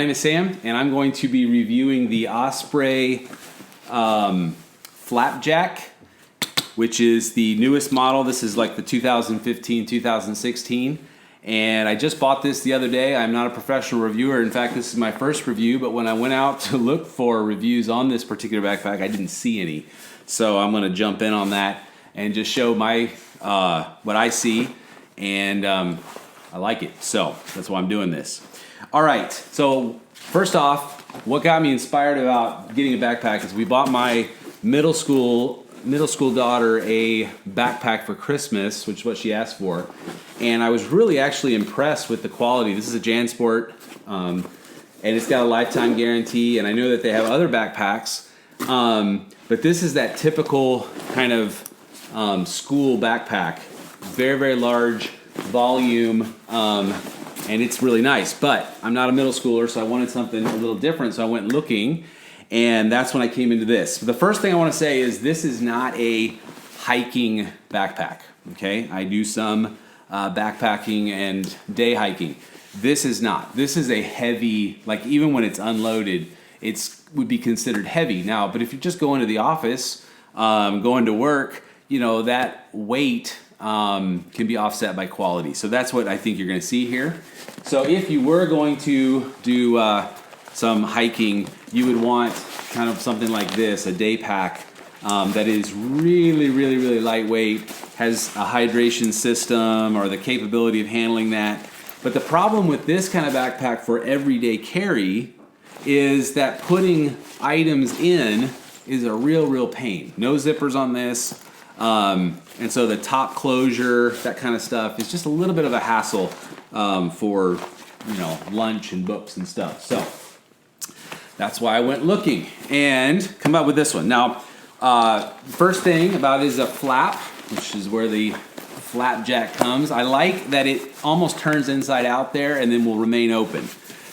name is Sam, and I'm going to be reviewing the Osprey Flapjack, which is the newest model. This is like the 2015, 2016. And I just bought this the other day. I'm not a professional reviewer. In fact, this is my first review, but when I went out to look for reviews on this particular backpack, I didn't see any. So I'm gonna jump in on that and just show my what I see, and I like it. So that's why I'm doing this. All right, so first off, what got me inspired about getting a backpack is we bought my middle school daughter a backpack for Christmas, which is what she asked for, and I was really actually impressed with the quality. This is a JanSport, and it's got a lifetime guarantee, and I know that they have other backpacks, but this is that typical kind of school backpack. Very, very large volume, and it's really nice, but I'm not a middle schooler, so I wanted something a little different, so I went looking. And that's when I came into this. The first thing I want to say is this is not a hiking backpack, okay? I do some backpacking and day hiking. This is not. This is a heavy, like even when it's unloaded, it would be considered heavy. Now, but if you just go into the office, going to work, you know, that weight can be offset by quality. So that's what I think you're going to see here. So if you were going to do some hiking, you would want kind of something like this, a day pack that is really, really, really lightweight, has a hydration system or the capability of handling that. But the problem with this kind of backpack for everyday carry is that putting items in is a real, real pain. No zippers on this. And so the top closure, that kind of stuff, is just a little bit of a hassle for, you know, lunch and books and stuff. So that's why I went looking and come up with this one. Now, first thing about it is a flap, which is where the flapjack comes. I like that it almost turns inside out there and then will remain open.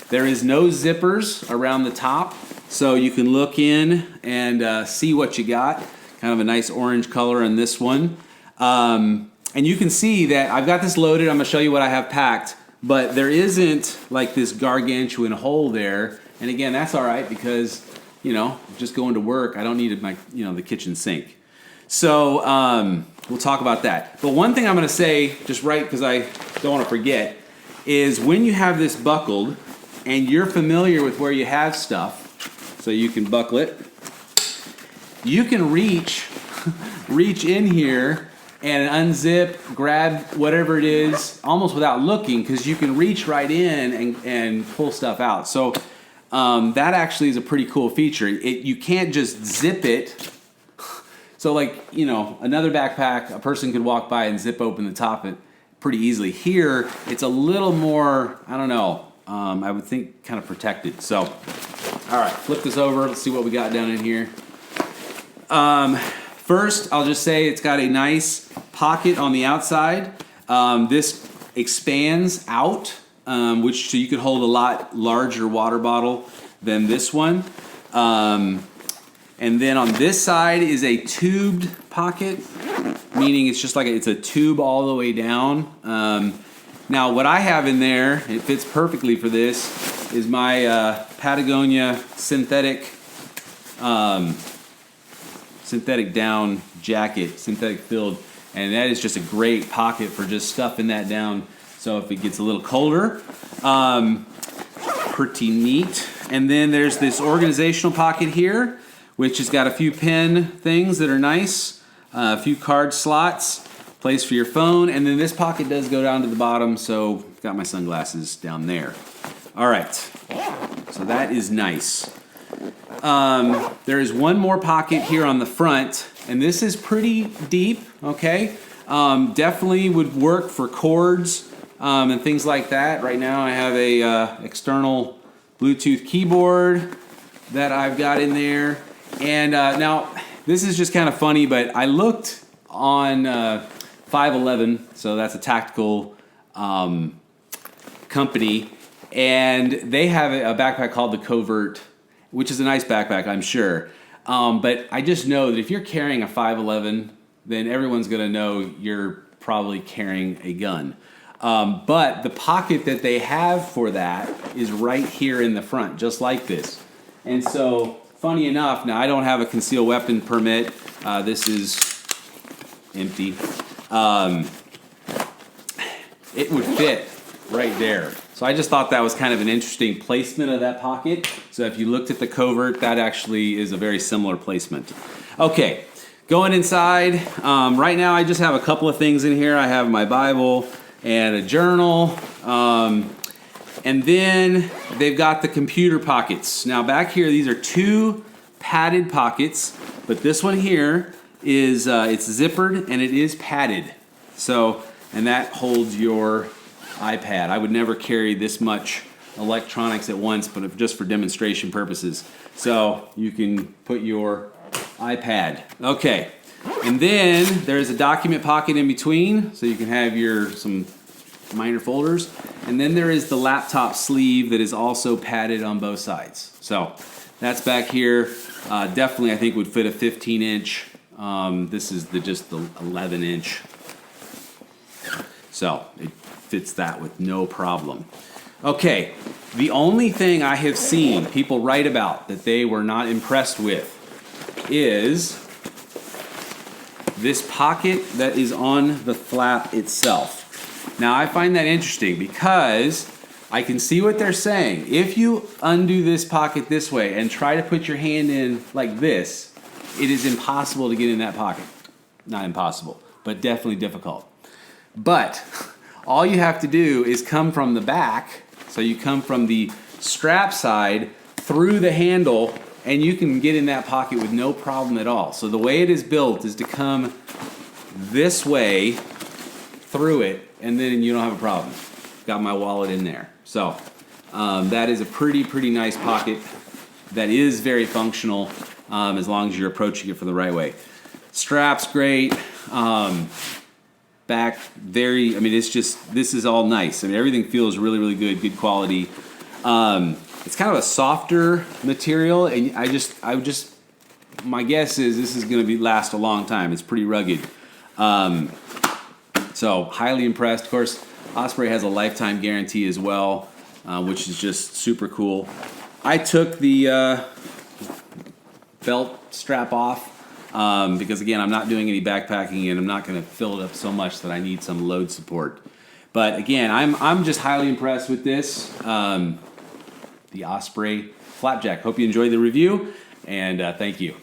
There is no zippers around the top, so you can look in and see what you got. Kind of a nice orange color on this one. And you can see that I've got this loaded. I'm gonna show you what I have packed, but there isn't like this gargantuan hole there. And again, that's all right because, you know, just going to work, I don't need my, you know, the kitchen sink. So we'll talk about that. But one thing I'm going to say, just right because I don't want to forget, is when you have this buckled and you're familiar with where you have stuff, so you can buckle it, you can reach in here and unzip, grab whatever it is, almost without looking, because you can reach right in and pull stuff out. So that actually is a pretty cool feature. You can't just zip it. So like, you know, another backpack, a person could walk by and zip open the top of it pretty easily. Here, it's a little more, I don't know, I would think kind of protected. So, all right, flip this over. Let's see what we got down in here. First, I'll just say it's got a nice pocket on the outside. This expands out, which so you could hold a lot larger water bottle than this one. And then on this side is a tubed pocket, meaning it's just like it's a tube all the way down. Now what I have in there, it fits perfectly for this, is my Patagonia synthetic down jacket, synthetic filled, and that is just a great pocket for just stuffing that down. So if it gets a little colder, pretty neat. And then there's this organizational pocket here, which has got a few pen things that are nice, a few card slots, place for your phone, and then this pocket does go down to the bottom, so I've got my sunglasses down there. All right, so that is nice. There is one more pocket here on the front, and this is pretty deep, okay? Definitely would work for cords and things like that. Right now I have a external Bluetooth keyboard that I've got in there. And now this is just kind of funny, but I looked on 511, so that's a tactical company, and they have a backpack called the Covert, which is a nice backpack, I'm sure. But I just know that if you're carrying a 511, then everyone's going to know you're probably carrying a gun. But the pocket that they have for that is right here in the front, just like this. And so, funny enough, now I don't have a concealed weapon permit. This is empty. It would fit right there. So I just thought that was kind of an interesting placement of that pocket. So if you looked at the covert, that actually is a very similar placement. Okay, going inside. Right now I just have a couple of things in here. I have my Bible and a journal. And then they've got the computer pockets. Now back here, these are two padded pockets, but this one here is it's zippered and it is padded. So, and that holds your iPad. I would never carry this much electronics at once, but just for demonstration purposes. So you can put your iPad. Okay, and then there's a document pocket in between, so you can have some minor folders. And then there is the laptop sleeve that is also padded on both sides. So that's back here. Definitely, I think would fit a 15-inch. This is just the 11-inch. So it fits that with no problem. Okay, the only thing I have seen people write about that they were not impressed with is this pocket that is on the flap itself. Now I find that interesting because I can see what they're saying. If you undo this pocket this way and try to put your hand in like this, it is impossible to get in that pocket. Not impossible, but definitely difficult. But all you have to do is come from the back, so you come from the strap side through the handle, and you can get in that pocket with no problem at all. So the way it is built is to come this way through it, and then you don't have a problem. Got my wallet in there. So that is a pretty nice pocket that is very functional as long as you're approaching it from the right way. Strap's great. Back very, I mean, it's just, this is all nice. I mean, everything feels really good quality. It's kind of a softer material, and my guess is this is going to last a long time. It's pretty rugged. So highly impressed. Of course, Osprey has a lifetime guarantee as well, which is just super cool. I took the belt strap off. Because again, I'm not doing any backpacking and I'm not going to fill it up so much that I need some load support. But again, I'm just highly impressed with this, the Osprey Flapjack. Hope you enjoyed the review, and thank you.